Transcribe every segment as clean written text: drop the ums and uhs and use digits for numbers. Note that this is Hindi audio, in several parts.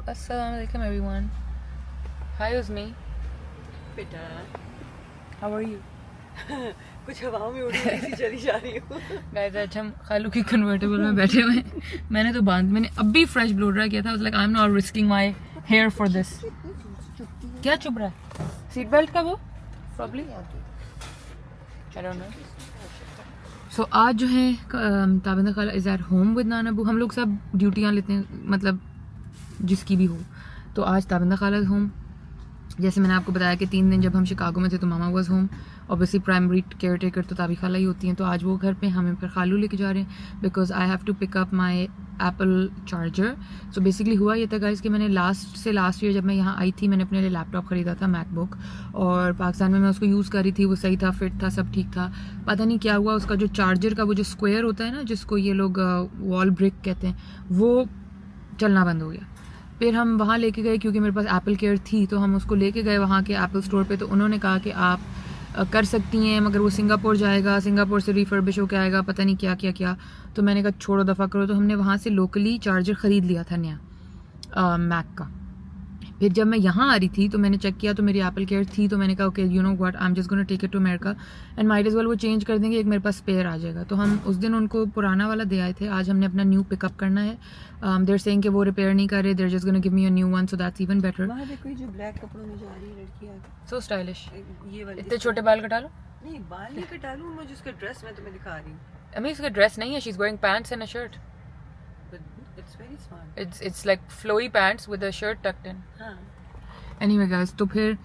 Assalamualaikum everyone. Hi Uzmi. बेटा How are you? कुछ हवाओं में उड़ी हुई सी चली जा रही हूँ। Guys, आज हम खालू की कन्वर्टेबल में बैठे हुए हैं। मैंने अभी फ्रेश ब्लो ड्राई किया था. I was like I'm not risking my hair for this. क्या चुभ रहा है? सीट बेल्ट का वो? Probably. I don't know. So आज जो है ताबिंदा खाला इज़ एट होम विद नाना अबू. हम लोग सब ड्यूटियाँ लेते हैं, मतलब जिसकी भी हो. तो आज ताबिंदा खाला होम. जैसे मैंने आपको बताया कि 3 दिन जब हम शिकागो में थे तो mama was home. Obviously primary caretaker तो ताबी खाला ही होती हैं. तो आज वो घर पे हमें फिर खालू लेके जा रहे हैं because I have to pick up my Apple charger. So basically हुआ ये था गाइस कि मैंने लास्ट ईयर जब मैं यहाँ आई थी मैंने अपने लिए लैपटॉप ख़रीदा था मैकबुक, और पाकिस्तान में मैं उसको यूज़ कर रही थी. वो सही था, फिट था, सब ठीक था. पता नहीं क्या हुआ, उसका जो चार्जर का वो जो स्क्वायर होता है ना जिसको ये लोग वॉल ब्रिक कहते हैं, वो चलना बंद हो गया. फिर हम वहाँ लेके गए क्योंकि मेरे पास एप्पल केयर थी, तो हम उसको लेके गए वहाँ के एप्पल स्टोर पे. तो उन्होंने कहा कि आप कर सकती हैं मगर वो सिंगापुर जाएगा, सिंगापुर से रिफर्बिश होकर आएगा, पता नहीं क्या क्या क्या. तो मैंने कहा छोड़ो दफ़ा करो. तो हमने वहाँ से लोकली चार्जर ख़रीद लिया था नया मैक का. फिर जब मैं यहाँ आ रही थी तो मैंने चेक किया तो मेरी एप्पल केयर थी. तो मैंने कहा okay you know what, I am just gonna take it to America and might as well वो चेंज कर देंगे, एक मेरे पास स्पेयर आ जाएगा. तो हम उस दिन उनको पुराना वाला दे आए थे. आज हमने अपना न्यू पिकअप करना है. देयर सेइंग कि वो रिपेयर नहीं कर रहे, there just gonna give me a new one, so that's even better. वहाँ देखो जो ब्लैक कपड़ों में जा रही है लड़कियाँ, सो स्टाइलिश. ये वाली इतने छोटे बाल कटा लो. नहीं बाल नहीं कटा लूँ, मुझे उसका ड्रेस मैं तुम्हें दिखा रही हूँ. अमी इसका ड्रेस नहीं है, she is wearing pants and a shirt. It's very smart. It's like flowy pants with a shirt tucked in. हाँ Anyway guys, तो फिर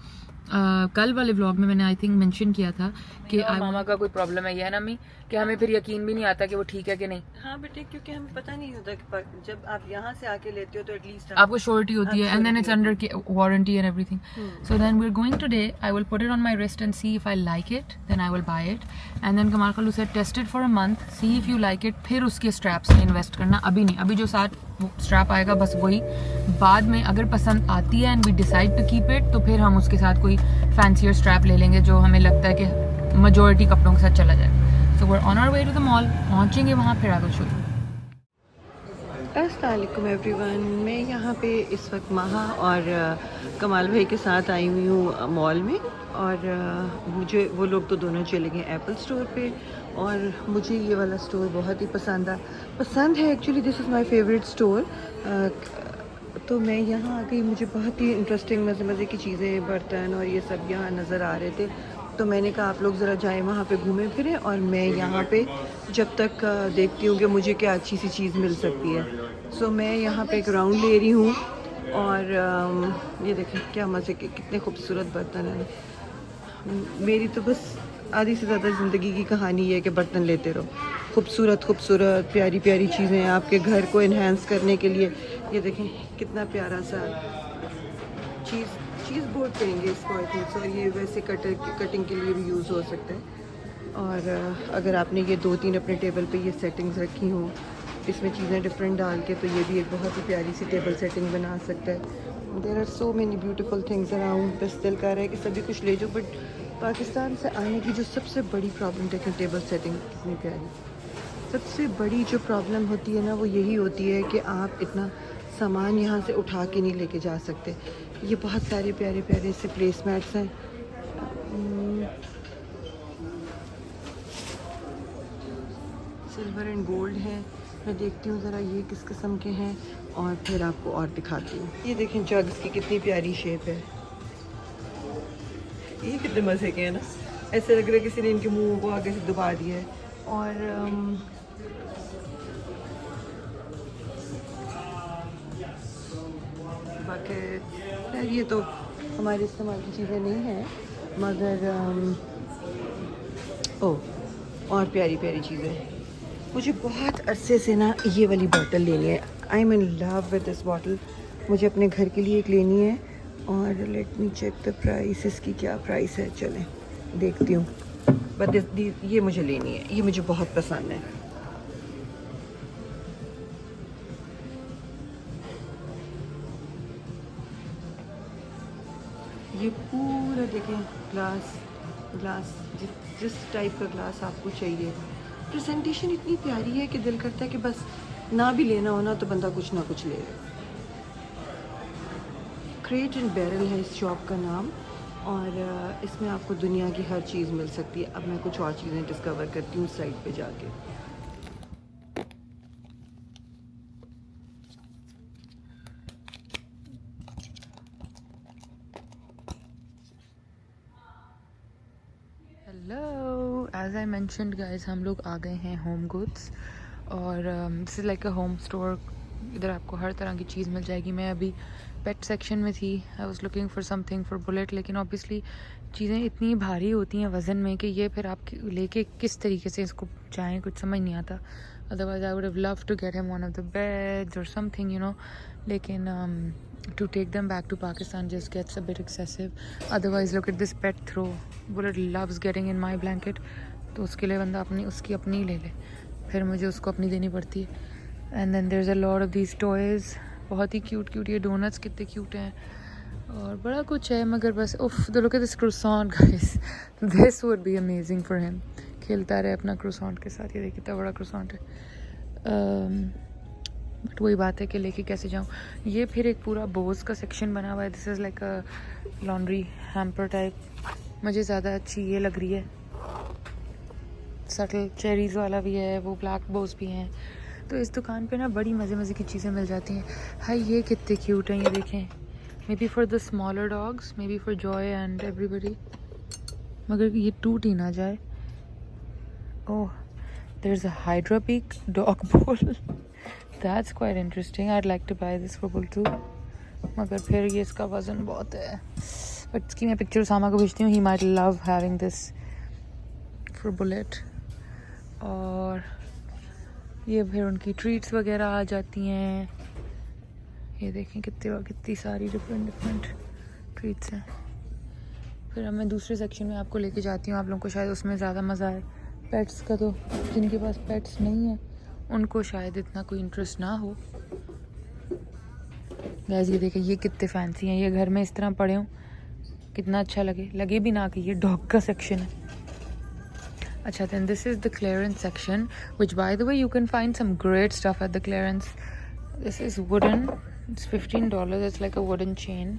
कल वाले व्लॉग में मैंने आई थिंक मेंशन किया था कि मामा का कोई प्रॉब्लम है, ये है ना अम्मी, कि हमें फिर यकीन भी नहीं आता कि वो ठीक है कि नहीं. हाँ बेटे, क्योंकि हमें पता नहीं होता कि जब आप यहाँ से आके लेते हो तो एटलीस्ट आपको श्योरिटी होती है and then it's under warranty and everything. So then we are going today. I will put it on my wrist and see if I like it, then I will buy it. And then Kamal खालू said test it for a month, see if you like it, फिर उसके स्ट्रैप्स में इन्वेस्ट करना. अभी नहीं, अभी जो साथ स्ट्रैप आएगा बस वही. बाद में अगर पसंद आती है and we decide to keep it तो फिर हम उसके साथ कोई फैंसियर स्ट्रैप ले लेंगे जो हमें लगता है कि मेजॉरिटी कपड़ों के साथ चला जाए. So we are on our way to the mall, पहुंचेंगे वहाँ फिर आगे शो. अस्सलाम वालेकुम एवरीवन. मैं यहाँ पे इस वक्त महा और कमाल भाई के साथ आई हुई हूँ मॉल में, और मुझे वो लोग तो दोनों चले गए एप्पल स्टोर पे, और मुझे ये वाला स्टोर बहुत ही पसंद है. Actually this is my favourite store. तो मैं यहाँ आ गई, मुझे बहुत ही इंटरेस्टिंग मज़े की चीज़ें, बर्तन और ये सब यहाँ नज़र आ रहे थे. तो मैंने कहा आप लोग ज़रा जाएं वहाँ पे घूमें फिरें, और मैं यहाँ पे जब तक देखती हूँ कि मुझे क्या अच्छी सी चीज़ मिल सकती है. सो मैं यहाँ पे एक राउंड ले रही हूँ, और ये देखें क्या मज़े के कितने खूबसूरत बर्तन हैं. मेरी तो बस आधी से ज़्यादा ज़िंदगी की कहानी ये है कि बर्तन लेते रहो. खूबसूरत प्यारी चीज़ें आपके घर को इन्हेंस करने के लिए. ये देखें कितना प्यारा सा चीज़ बोर्ड कहेंगे इसको आई थिंक. और ये वैसे कटिंग के लिए भी यूज़ हो सकता है. और अगर आपने ये 2-3 अपने टेबल पे ये सेटिंग्स रखी हों, इसमें चीज़ें डिफरेंट डाल के, तो ये भी एक बहुत ही प्यारी सी टेबल सेटिंग बना सकता है. There are so many beautiful things around. बस दिल कर रहा है कि सभी कुछ ले जाओ. बट पाकिस्तान से आने की जो सबसे बड़ी प्रॉब्लम, देखें टेबल सेटिंग कितनी प्यारी. सबसे बड़ी जो प्रॉब्लम होती है ना वो यही होती है कि आप इतना सामान यहाँ से उठा के नहीं लेके जा सकते. ये बहुत सारे प्यारे से प्लेसमेट्स हैं. सिल्वर एंड गोल्ड हैं. मैं देखती हूँ ज़रा ये किस किस्म के हैं और फिर आपको और दिखाती हूँ. ये देखें जग्स की कितनी प्यारी शेप है. ये कितने मज़े के हैं ना, ऐसे लग रहा है किसी ने इनके मुंह को आगे से दबा दिया है. और बाकी खैर ये तो हमारे इस्तेमाल की चीज़ें नहीं हैं, मगर और प्यारी चीज़ें. मुझे बहुत अरसे से ना ये वाली बॉटल लेनी है. I am in love with this bottle. मुझे अपने घर के लिए एक लेनी है. और let me check the price. इसकी क्या प्राइस है, चलें देखती हूँ. बट ये मुझे लेनी है, ये मुझे बहुत पसंद है. ये पूरा देखें ग्लास जिस टाइप का ग्लास आपको चाहिए. प्रेजेंटेशन इतनी प्यारी है कि दिल करता है कि बस ना भी लेना हो ना तो बंदा कुछ ना कुछ ले ले. क्रेट एंड बैरल है इस शॉप का नाम, और इसमें आपको दुनिया की हर चीज़ मिल सकती है। अब मैं कुछ और चीज़ें डिस्कवर करती हूँ साइट पे जाके। Hello, as I mentioned guys, हम लोग आ गए हैं होम गुड्स, और this is like a home store. इधर आपको हर तरह की चीज़ मिल जाएगी। मैं अभी पेट सेक्शन में थी। I was looking for something for bullet, लेकिन ऑब्वियसली चीज़ें इतनी भारी होती हैं वज़न में कि ये फिर आप लेके किस तरीके से इसको जाएँ, कुछ समझ नहीं आता। Otherwise I would have love to get him one of the beds और समथिंग, यू नो, लेकिन to take them back to Pakistan just gets a bit excessive. Otherwise, look at this pet throw. Bullet loves getting in my blanket. तो उसके लिए बंदा अपनी उसकी अपनी ही ले ले, फिर मुझे उसको अपनी देनी पड़ती है। And then there is a lot of these toys, बहुत ही क्यूट क्यूट। ये डोनट्स कितने क्यूट हैं, और बड़ा कुछ है, मगर बस उफ, the look at this croissant guys, this would be amazing for him. खेलता रहे अपना क्रोसॉन के साथ। ये देखिए कितना बड़ा क्रोसॉन है। बट वही बात है कि लेके कैसे जाऊँ। ये फिर एक पूरा बोस का सेक्शन बना हुआ है। This is like a laundry hamper type. मुझे ज़्यादा अच्छी ये लग रही है, सटल चेरीज़ वाला भी है, वो ब्लैक बोस भी हैं। तो इस दुकान पे ना बड़ी मज़े मज़े की चीज़ें मिल जाती हैं। हाय, ये कितने क्यूट हैं, ये देखें। Maybe for the smaller dogs, maybe for joy and everybody, मगर ये टूट ही ना जाए। Oh, there is a Hydrapeak dog bowl. That's quite interesting. I'd like to buy this for Bull too. मगर फिर ये इसका वज़न बहुत है। बट इसकी मैं पिक्चर उसामा को भेजती हूँ। He might love having this for Bullet. और ये फिर उनकी ट्रीट्स वगैरह आ जाती हैं। ये देखें कितनी सारी डिफरेंट ट्रीट्स हैं। फिर अब मैं दूसरे सेक्शन में आपको लेके जाती हूँ। आप लोगों को शायद उसमें ज़्यादा मज़ा आए। पेट्स का तो जिनके पास पेट्स नहीं है उनको शायद इतना कोई इंटरेस्ट ना हो। गाइस, ये देखिए ये कितने फैंसी हैं। ये घर में इस तरह पड़े हों कितना अच्छा लगे भी ना कि ये डॉग का सेक्शन है। अच्छा, then this is the clearance section, which by the way you can find some great stuff at the clearance. This is wooden, it's $15, it's like a wooden chain.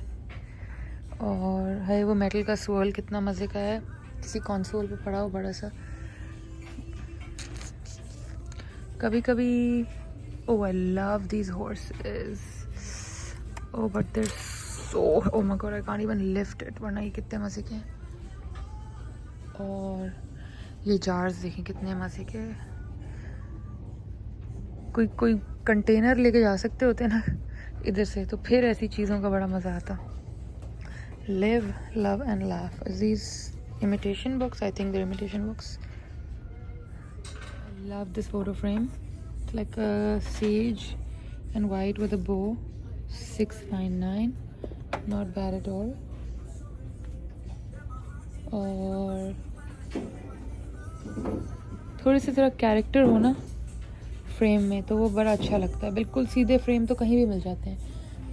और है वो मेटल का swirl, कितना मज़े का है, किसी कंसोल पे पड़ा हो बड़ा सा। कभी कभी oh I love these horses, oh but they're so, oh my god I can't even lift it, वरना ये कितने मज़े के हैं। और ये जार्स देखें कितने मज़े के। कोई कंटेनर लेके जा सकते होते ना इधर से, तो फिर ऐसी चीज़ों का बड़ा मज़ा आता। Live love and laugh, these imitation books, I think they're imitation books. I love this photo frame. It's like a sage and white with a bow. $6.99, not bad at all. और थोड़ी सी तरह कैरेक्टर हो ना फ्रेम में तो वो बड़ा अच्छा लगता है। बिल्कुल सीधे फ्रेम तो कहीं भी मिल जाते हैं।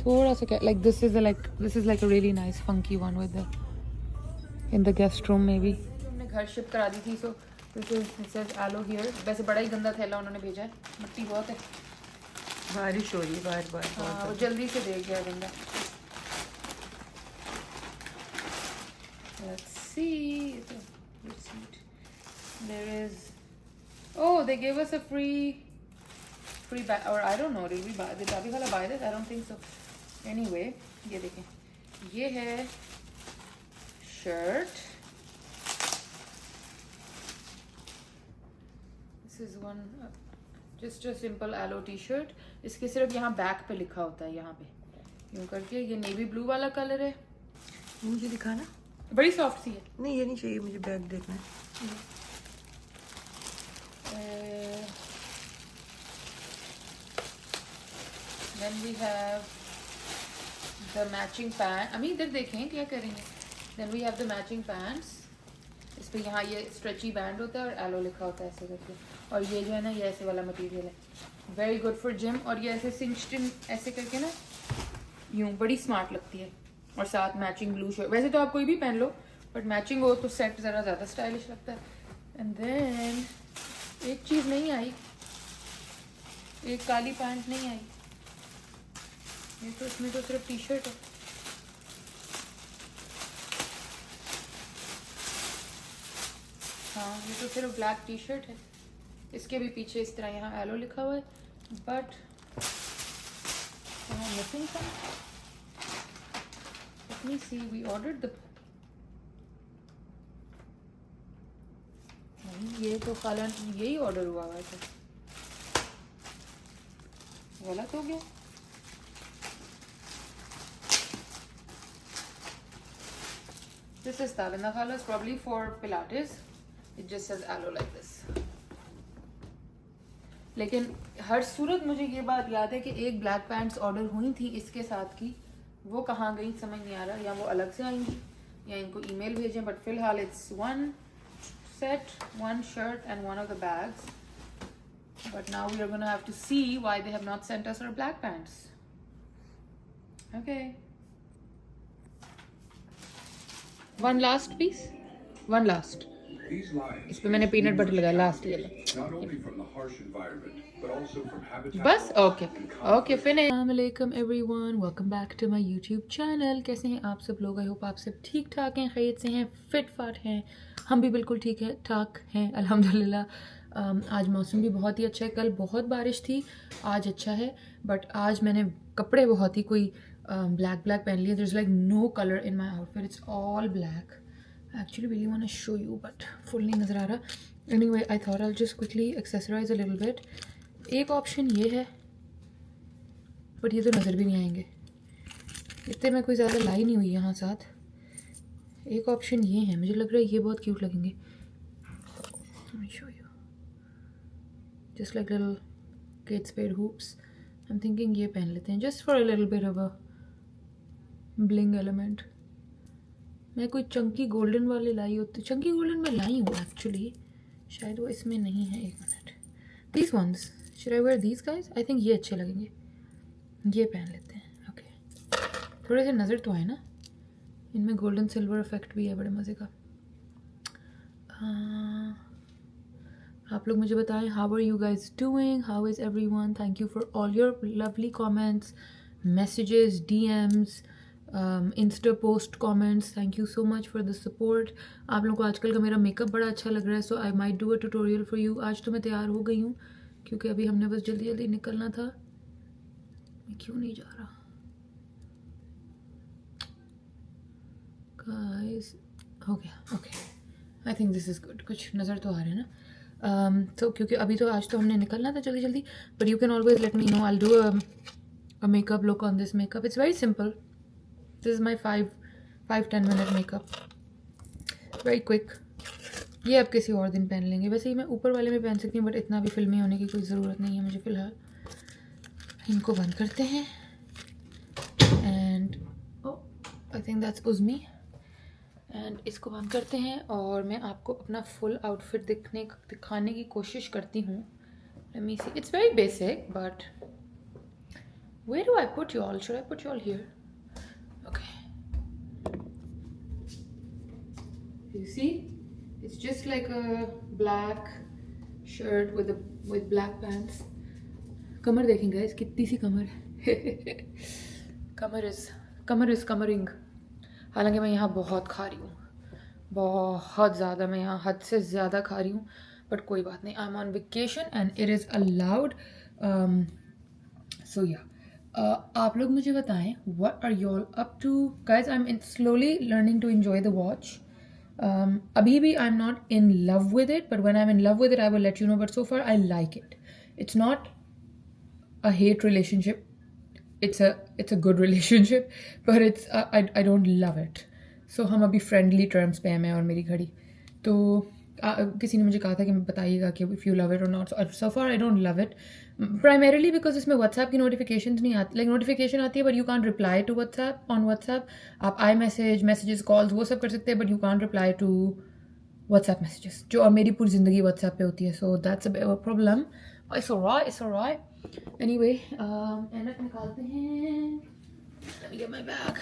थोड़ा सा like this is like a really nice funky one with in the guest room में भी। हमने घर शिप करा दी थी, so this is Alo here. वैसे बड़ा ही गंदा थैला उन्होंने भेजा है, मिट्टी बहुत है, बारिश हो रही है बार हाँ वो जल्दी से दे गया बंदा। Let's see. It's a receipt. There is. Oh, they gave us a free bag, or I don't know. Did Bobby Khala buy this? I don't think so. Anyway, ये देखें, ये है shirt. This is one, just a simple aloe T-shirt. इसके सिर्फ यहाँ बैक पे लिखा होता है, यहाँ पे यूँ करके। ये नेवी ब्लू वाला कलर है। मुझे दिखाना, बड़ी सॉफ्ट सी है। नहीं ये नहीं चाहिए मुझे, बैग देखना है। Then we have the matching pant. अभी इधर देखें क्या करेंगे। Then we have the matching pants. इस पे यहाँ ये स्ट्रेची बैंड होता है और एलो लिखा होता है ऐसे करके। और ये जो है ना, ये ऐसे वाला मटेरियल है, वेरी गुड फॉर जिम। और ये ऐसे सिंच्ड इन ऐसे करके ना यूँ बड़ी स्मार्ट लगती है। और साथ मैचिंग ब्लू शर्ट। वैसे तो आप कोई भी पहन लो, बट मैचिंग हो तो सेट ज़रा ज़्यादा स्टाइलिश लगता है। एंड देन एक चीज़ नहीं आई, एक काली पैंट नहीं आई। ये तो इसमें तो सिर्फ टी शर्ट है। हाँ ये तो सिर्फ ब्लैक टी शर्ट है, इसके भी पीछे इस तरह यहाँ एलो लिखा हुआ है, but missing some. Let me see, we ordered the, नहीं ये तो खाला यही ऑर्डर हुआ हुआ था, गलत हो गया। This is Talinda Khala, is probably for Pilates. It just says aloe like this. लेकिन हर सूरत मुझे ये बात याद है कि एक ब्लैक पैंट्स ऑर्डर हुई थी इसके साथ की, वो कहाँ गई समझ नहीं आ रहा, या वो अलग से आएंगी या इनको ईमेल भेजें, बट फिलहाल it's one set, one shirt and one of the bags, but now we are gonna have to see why they have not sent us our black pants. Okay, one last piece, one last, इस पे मैंने पीनट बटर लगाया लास्ट, ये बस। Okay okay finish. अस्सलाम वालेकुम everyone, welcome back to my YouTube channel. कैसे हैं आप सब लोग? आई होप आप सब ठीक ठाक हैं, खैरियत से हैं, फिट फाट हैं। हम भी बिल्कुल ठीक है ठाक हैं अल्हम्दुलिल्लाह। आज मौसम भी बहुत ही अच्छा है, कल बहुत बारिश थी, आज अच्छा है, बट आज मैंने कपड़े बहुत ही कोई ब्लैक पहन लिए। There is like no colour in my outfit, it's all black. Actually really want to show you but full नहीं नज़र आ रहा। Anyway, I thought I'll just quickly accessorize a little bit। एक ऑप्शन ये है, बट ये तो नज़र भी नहीं आएंगे, इतने में कोई ज़्यादा लाई नहीं हुई यहाँ साथ। एक ऑप्शन ये है, मुझे लग रहा है ये बहुत क्यूट लगेंगे। Let me show you, just like little kid spade hoops। I'm thinking ये पहन लेते हैं just for a little bit of a bling element। मैं कोई चंकी गोल्डन वाले लाई होती, चंकी गोल्डन में लाई हूँ एक्चुअली, शायद वो इसमें नहीं है। एक minute, these ones, should I wear these guys? I think ये अच्छे लगेंगे, ये पहन लेते हैं। ओके, थोड़े से नज़र तो आए ना, इनमें गोल्डन सिल्वर इफेक्ट भी है, बड़े मज़े का। आप लोग मुझे बताएं, how are you guys doing, how is everyone? Thank you for all your lovely comments, messages, DMs, insta post comments. Thank you so much for the support. आप लोगों को आजकल का मेरा मेकअप बड़ा अच्छा लग रहा है, so I might do a tutorial for you. आज तो मैं तैयार हो गई हूँ क्योंकि अभी हमने बस जल्दी जल्दी निकलना था। मैं क्यों नहीं जा रहा गाइस? हो गया, okay, I think this is good. कुछ नज़र तो आ रहे हैं ना। तो क्योंकि अभी तो आज तो हमने निकलना था जल्दी जल्दी, but you can always let me know, I will do a makeup look on this makeup. It's very simple. This is my 5-10 minute makeup, very quick। ये अब किसी और दिन पहन लेंगे, वैसे ही मैं ऊपर वाले में पहन सकती हूँ, बट इतना भी फिल्मी होने की कोई ज़रूरत नहीं है मुझे फ़िलहाल। इनको बंद करते हैं and I think that's Uzmi, and इसको बंद करते हैं और मैं आपको अपना फुल आउटफिट दिखाने की कोशिश करती हूँ। Let me see, it's very basic, but where do I put you all? Should I put you all here? Okay, you see, it's just like a black shirt with black pants। कमर देखेंगे गाइस, कितनी सी कमर है। कमर इज कमरिंग। हालांकि मैं यहाँ बहुत खा रही हूँ, बहुत ज़्यादा, मैं यहाँ हद से ज़्यादा खा रही हूँ, बट कोई बात नहीं, I am on vacation and it is allowed. So या आप लोग मुझे बताएं, what are you all up to guys? I am slowly learning to enjoy the watch. अभी भी I am not in love with it, but when I am in love with it I will let you know, but so far I like it. It's not a hate relationship, it's a good relationship, but it's I don't love it। so हम अभी फ्रेंडली टर्म्स पे हैं, मैं और मेरी घड़ी। तो किसी ने मुझे कहा था कि बताइएगा कि इफ़ यू लव इट और not. So far I don't love it, primarily because इसमें व्हाट्सएप की नोटिफिकेशंस नहीं आती। लाइक नोटिफिकेशन आती है but you can't reply to WhatsApp on WhatsApp. आप आई मैसेजेस कॉल्स वो सब कर सकते हैं, but you can't reply to WhatsApp messages, जो मेरी पूरी ज़िंदगी व्हाट्सएप पे होती है। So that's a problem. It's alright. Anyway, ऐनक निकालते हैं। Let me get my bag।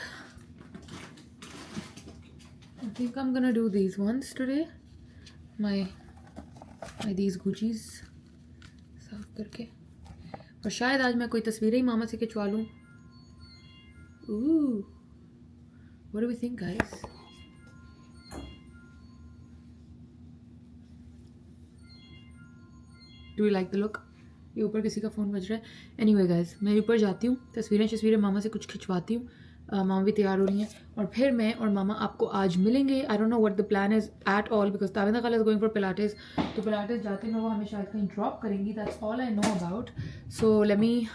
I think I'm gonna do these ones today। My these Gucci's साफ करके, और शायद आज मैं कोई तस्वीरें ही मामा से खिंचवा लूँ। Ooh, what do we think, guys? Do you like the look? ये ऊपर किसी का फ़ोन बज रहा है। एनीवे गाइस, मैं ऊपर जाती हूँ, तस्वीरें मामा से कुछ खिंचवाती हूँ। मामा भी तैयार हो रही हैं और फिर मैं और मामा आपको आज मिलेंगे। I don't know what the plan is at all because ताविंदा खाला इज गोइंग फॉर पिलाटेस। तो पिलाटेस जाते हैं वो हमें शायद कहीं ड्रॉप करेंगी। That's all I know about. So let me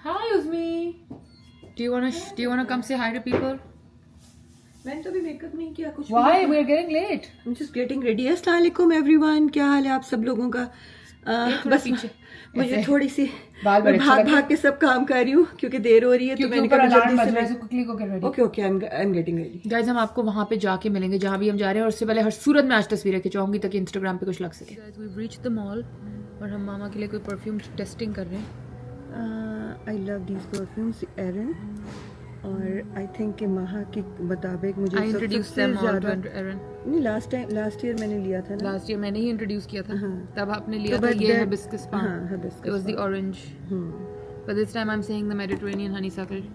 hi Uzmi, do you wanna come say hi to people? मैंने तो भी मेकअप नहीं किया कुछ। Why? We are getting late. I'm just getting ready. अस्सलाम वालेकुम एवरीवन, क्या हाल है आप सब लोगों का? बस मुझे थोड़ी सी भाग के सब काम कर रही हूँ क्योंकि देर हो रही है, तो मैंने कहा जल्दी से quickly go get ready. Okay, I'm getting ready. Guys, हम आपको वहाँ पे जाके मिलेंगे जहाँ भी हम जा रहे हैं, और उससे पहले हर सूरत में आज तस्वीरें खिंचवाऊंगी ताकि इंस्टाग्राम पे कुछ लग सके। Guys, we've reached the mall और हम मामा के लिए कोई परफ्यूम टेस्टिंग कर रहे हैं। I love these perfumes, Erin. और आई थिंक कि माहा के मुताबिक मुझे सबसे ज़्यादा नहीं, लास्ट ईयर मैंने लिया था ना। लास्ट ईयर मैंने ही इंट्रोड्यूस किया था। तब आपने लिया था ये hibiscus palm. It was the orange. But this time I'm saying the Mediterranean honeysuckle.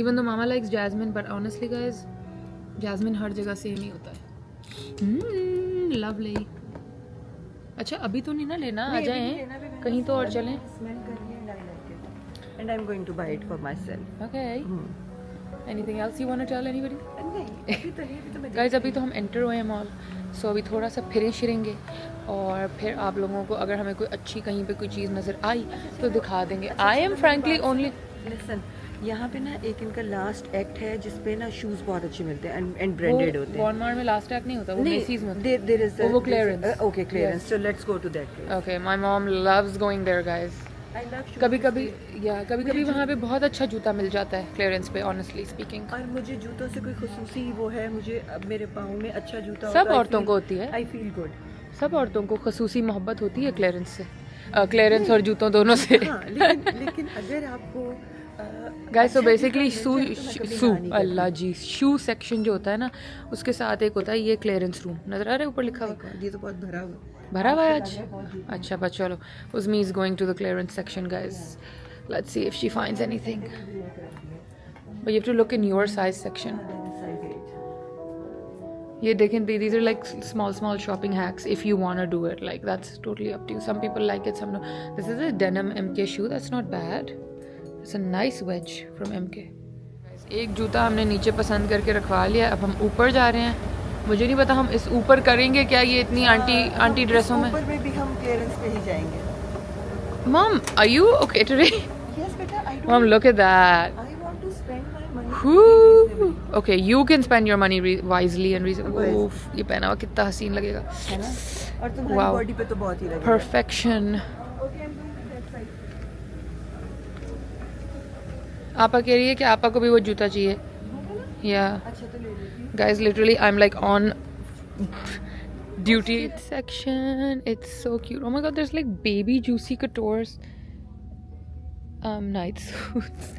Even though Mama likes jasmine, but honestly guys, jasmine हर जगह सेम ही होता है। Lovely. अच्छा अभी तो नहीं ना लेना, आ जाएं कहीं तो और चलें। स्मेल करके and I like it. And I'm going to buy it for myself. Okay. Anything else you want to tell anybody? नहीं, Guys, अभी तो हम एंटर हुए हैं मॉल, सो अभी थोड़ा सा फिरेंगे और फिर आप लोगों को अगर हमें कोई अच्छी कहीं पे कोई चीज़ नज़र आई तो दिखा देंगे। I am frankly only listen, यहाँ पे ना एक इनका लास्ट एक्ट है जिसपे ना शूज़ बहुत अच्छे मिलते हैं एंड ब्रांडेड होते हैं। वॉलमार्ट में लास्ट एक्ट नहीं होता, वो मेसीज में देयर इज वो clearance. Okay, clearance, so let's go to that. Okay, my mom loves going there guys. कभी कभी वहाँ पे बहुत अच्छा जूता मिल जाता है क्लियरेंस पे, ऑनेस्टली स्पीकिंग। और मुझे जूतों से कोई खुसूसी वो है, मुझे अब मेरे पाँव में अच्छा जूता सब औरतों को होती है। I feel good. सब औरतों को खुसूसी मोहब्बत होती है क्लियरेंस से, क्लियरेंस और जूतों दोनों से। लेकिन अगर आपको गाइस, सो बेसिकली अल्लाह जी, शू सेक्शन जो होता है ना उसके साथ एक होता है ये क्लियरेंस रूम। नजर आ रहा है ऊपर लिखा हुआ? ये तो बहुत भरा हुआ है आज। अच्छा बस चलो, Uzmi is going to the clearance section guys, let's see if she finds anything, but you have to look in your size section. ये देखें, these are like small shopping hacks if you want to do it, like that's totally up to you. Some people like it, some no. This is a denim MK shoe, that's not bad. It's a nice wedge from MK. एक जूता हमने नीचे पसंद करके रखवा लिया, अब हम ऊपर जा रहे हैं। मुझे नहीं पता हम इस ऊपर करेंगे क्या, ये इतनी आंटी ड्रेसों में। ऊपर में भी हम क्लियरेंस पे ही जाएंगे। Mom, are you okay today? Yes beta, I don't. Mom, look at that. I want to spend my money. Whoo! Okay, you can spend your money wisely and reasonably. Oof, ये पहना हुआ कितना हसीन लगेगा। है ना? और तुम्हारी बॉडी पे तो बहुत ही लगेगा। Perfection. Okay, I'm going to that side. आपा कह रही है कि आपा को भी वो जूता चाहिए। या अच्छा तो ले लेती हूँ। Guys, literally I'm like on duty section. It's so cute. Oh my god, there's like baby juicy couture night suits.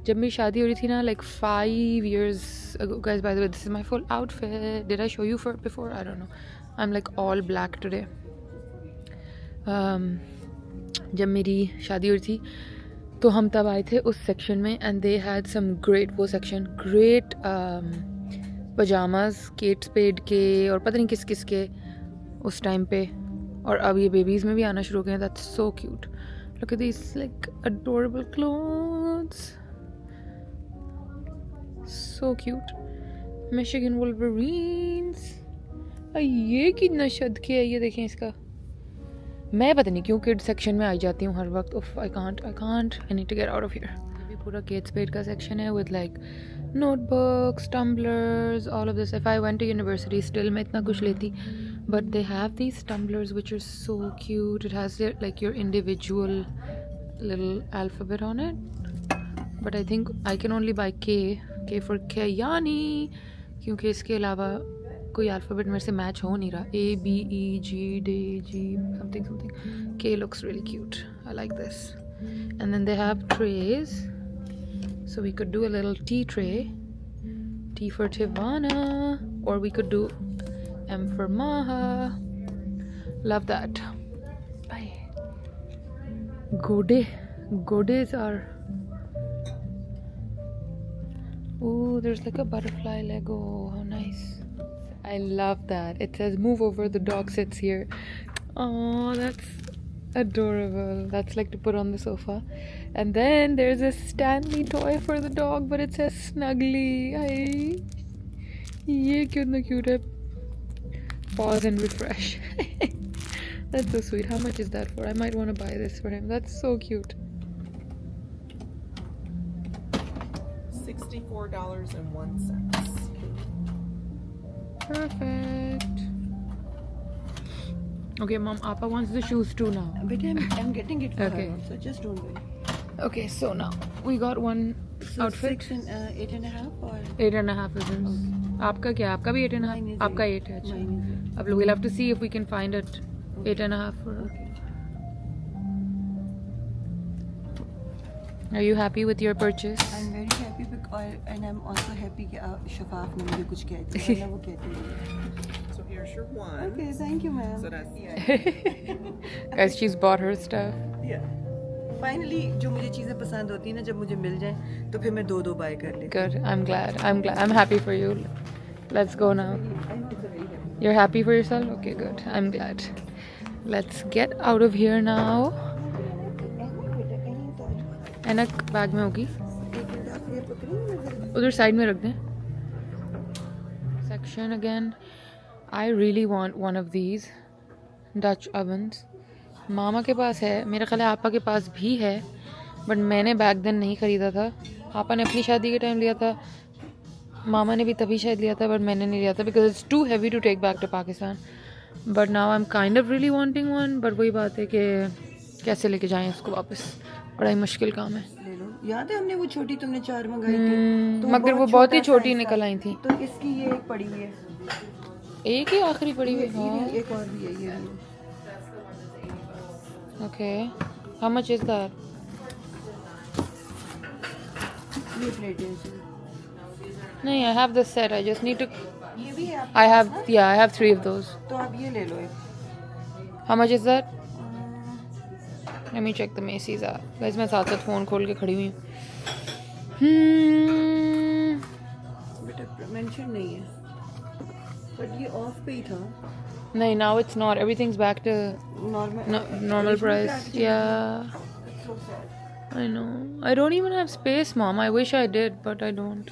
जब मेरी शादी हो रही थी ना, like 5 years ago, guys, by the way, this is my full outfit. Did I show you for before? I don't know. I'm like all black today. जब मेरी शादी हो रही थी तो हम तब आए थे उस सेक्शन में, and they had some great, वो section great pajamas Kate Spade के और पता नहीं किस किस के उस टाइम पे, और अब ये बेबीज़ में भी आना शुरू हो गए हैं। That's so cute. Look at this like adorable clothes, so cute. Michigan Wolverines, ये कितना शद के है, ये देखें इसका। मैं पता नहीं क्यों किड सेक्शन में आई जाती हूँ हर वक्त। I can't I need to get out of here. ये पूरा केट स्पेड का सेक्शन है with like notebooks, tumblers, all of this. If I went to university, still मैं इतना कुछ लेती, but they have these tumblers which are so cute. It has like your individual little alphabet on it, but I think I can only buy K for Kayani, क्योंकि इसके अलावा कोई अल्फ़ाबेट मेरे से मैच हो नहीं रहा। A B E G D G something. K looks really cute. I like this. And then they have trays, so we could do a little tea tray. T for Tivana, or we could do M for Maha. Love that. Bye. Godes are. Oh, there's like a butterfly Lego. How nice. I love that. It says move over, the dog sits here. Oh, that's adorable. That's like to put on the sofa. And then there's a Stanley toy for the dog, but it says Snuggly. Ye cute hai. Pause and refresh. That's so sweet. How much is that for? I might want to buy this for him. That's so cute. $64.01. Perfect. Okay, Mom, Appa wants the shoes too now. But I'm getting it for Okay. her, so just don't worry. Okay, so now we got one So outfit. 6 and 8.5 or 8.5 is his. आपका क्या? आपका भी 8.5? Mine is आपका 8. 8 है. अच्छा. Mine is 8. अब we'll have to see if we can find it 8.5 for her. Okay. Are you happy with your purchase? I'm very happy and I'm also happy कि शफाफ ने मुझे कुछ कह दिया वरना वो कहती है. So here's your one. Okay, thank you, ma'am. So that's Guys, she's bought her stuff. yeah. Finally, जो मुझे चीज़ें पसंद होती हैं ना, जब मुझे मिल जाएं तो फिर मैं 2 बाय कर लेती Good. I'm glad. I'm happy for you. Let's go now. हूँ. I'm also very happy. You're happy for yourself? Okay, good. I'm glad. Let's get out of here now. एनक बैग में होगी. उधर साइड में रख दें. Section again. I really want one of these Dutch ovens. मामा के पास है, मेरा ख्याल है आपा के पास भी है, बट मैंने बैक देन नहीं ख़रीदा था. आपा ने अपनी शादी के टाइम लिया था, मामा ने भी तभी शायद लिया था, बट मैंने नहीं लिया था because it's too heavy to take back to Pakistan. But now I am kind of really wanting one, but वही बात है कि कैसे लेके जाएं उसको वापस, बड़ा ही मुश्किल काम है. ले लो. याद है हमने वो छोटी तुमने 4 मंगाई थी, तो मगर वो बहुत ही छोटा छोटी size निकल था. आई थी. तो इसकी ये एक पड़ी हुई है. एक ही आखिरी पड़ी हुई. ये हाँ. भी एक और भी है ये भी. Okay, how much is that? ये प्लेट है इसमें. नहीं, I have this set, I just need to. ये भी है आपके आई पास हैव ना? या आई हैव 3 ऑफ दोस. तो आप ये ले लो एक. How much is that? Let me check the Macy's app. Guys, मैं साथ साथ फ़ोन खोल के खड़ी हुई हूँ. बेटा मेंशन नहीं है, बट ये ऑफ पे ही था. नहीं, now it's not. Everything's back to normal price. Yeah, So sad. I know. I don't even have space, Mom. I wish I did, but I don't.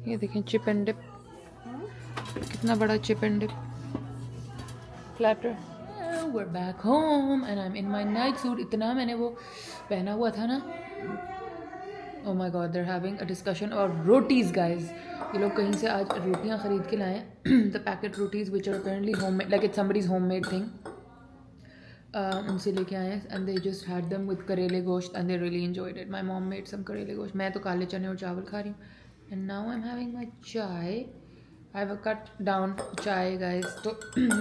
ये देखें, चिप एंड डिप. कितना बड़ा chip and dip platter. We're back home and I'm in my night suit. इतना मैंने वो पहना हुआ था ना. Oh my God, they're having a discussion about rotis, guys. ये लोग कहीं से आज रोटियां खरीद के लाए. The packet rotis, which are apparently homemade, like it's somebody's homemade thing. उनसे लेके आए हैं and they just had them with करेले गोश्त and they really enjoyed it. My mom made some करेले गोश्त. मैं तो काले चने और चावल खा रही हूँ. And now I'm having my chai. I have a cut down चाय, guys. तो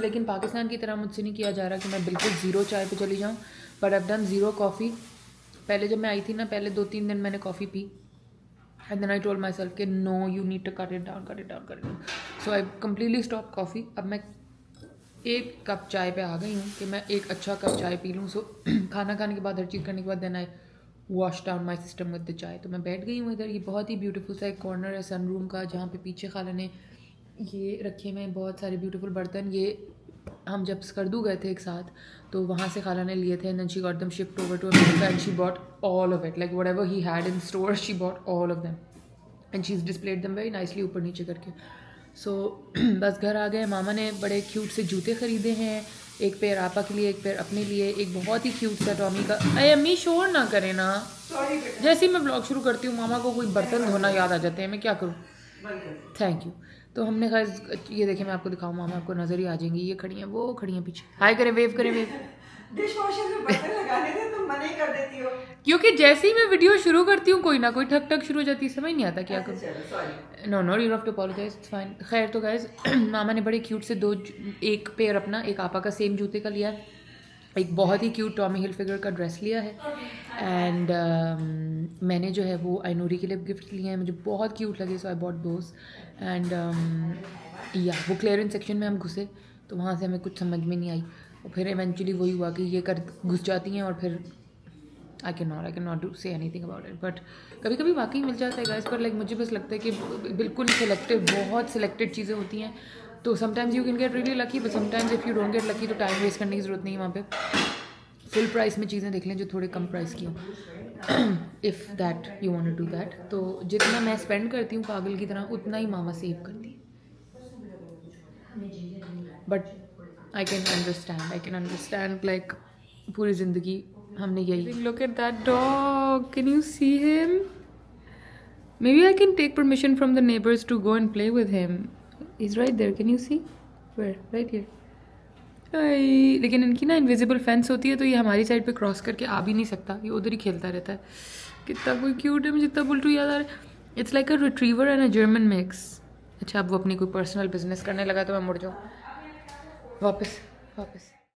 लेकिन पाकिस्तान की तरह मुझसे नहीं किया जा रहा कि मैं बिल्कुल ज़ीरो चाय पे चली जाऊँ. But I've done zero coffee. पहले जब मैं आई थी ना, पहले 2-3 दिन मैंने coffee P. And then I told myself कि no, you need to cut it down. So I completely stopped coffee. अब मैं 1 कप चाय पे आ गई हूँ कि मैं एक अच्छा कप चाय पी लूँ. सो खाना खाने के बाद, हर चीज़ करने के बाद then I wash down my system with the chai. तो मैं बैठ गई हूँ इधर. ये बहुत ही ब्यूटीफुल सा एक कॉर्नर है सन रूम का, जहाँ पे पीछे खाला ने ये रखे हुए बहुत सारे ब्यूटीफुल बर्तन. ये हम जब स्कर्दू गए थे एक साथ, तो वहाँ से खाला ने लिए थे. And then she got them shift over to America and she bought all of it, like whatever he had in store she bought all of them and she is displayed them very nicely ऊपर नीचे करके. सो बस घर आ गए. मामा ने बड़े क्यूट से जूते ख़रीदे हैं. एक पेयर आपा के लिए, एक पेयर अपने लिए. एक बहुत ही क्यूट सा टॉमी का. अरे अम्मी शोर ना करे ना. जैसे ही मैं ब्लॉग शुरू करती हूँ, मामा को कोई बर्तन धोना याद आ जाते हैं. मैं क्या करूँ. Thank you. तो हमने खैर ये देखें, मैं आपको दिखाऊँ, मामा आपको नज़र ही आ जाएंगी. ये खड़ी हैं, वो खड़ी हैं पीछे. हाय करें, वेव करें, वेव. डिशवॉशर में बर्तन लगाने थे, तुम मना ही कर देती हो. क्योंकि जैसे ही मैं वीडियो शुरू करती हूँ, कोई ना कोई ठक ठक शुरू हो जाती है. समझ नहीं आता क्या करूँ. No you have to apologise, it's fine. खैर, तो गाइज मामा ने बड़े क्यूट से एक पेयर अपना, एक आपा का सेम जूते का लिया है. एक बहुत ही क्यूट टॉमी हिलफिगर का ड्रेस लिया है. एंड मैंने जो है वो आइनूरी के लिए गिफ्ट लिए हैं. मुझे बहुत क्यूट लगे, सो आई बॉट दोज. एंड या वो क्लियरेंस सेक्शन में हम घुसे, तो वहाँ से हमें कुछ समझ में नहीं आई. और फिर इवेंचुअली वही हुआ कि ये कर घुस जाती हैं और फिर I can not do say anything about it. But कभी कभी वाकई मिल जाता है गाइस, पर लाइक मुझे बस लगता है कि बिल्कुल सिलेक्टिव, बहुत सिलेक्टेड चीज़ें होती हैं. तो sometimes you can get really lucky, but sometimes if you don't get lucky तो टाइम वेस्ट करने की ज़रूरत नहीं है वहाँ पे. फुल प्राइस में चीज़ें देख लें जो थोड़े कम प्राइस की हों, if that you want to do that. तो जितना मैं स्पेंड करती हूँ पागल की तरह, उतना ही मामा सेव करती है. But I can understand like पूरी ज़िंदगी हमने यही. Look at that dog, can you see him? Maybe I can take permission from the neighbors to go and play with him. He's right there. Can you see? Where? Right here. लेकिन इनकी ना इनविजिबल फेंस होती है, तो ये हमारी साइड पे क्रॉस करके आ भी नहीं सकता. ये उधर ही खेलता रहता है. कितना कोई क्यूट है. मुझे जितना बुल्टू याद आ रहा है. It's like a retriever and a German mix. अच्छा, अब वो अपनी कोई पर्सनल बिजनेस करने लगा तो मैं मुड़ जाऊँ वापस.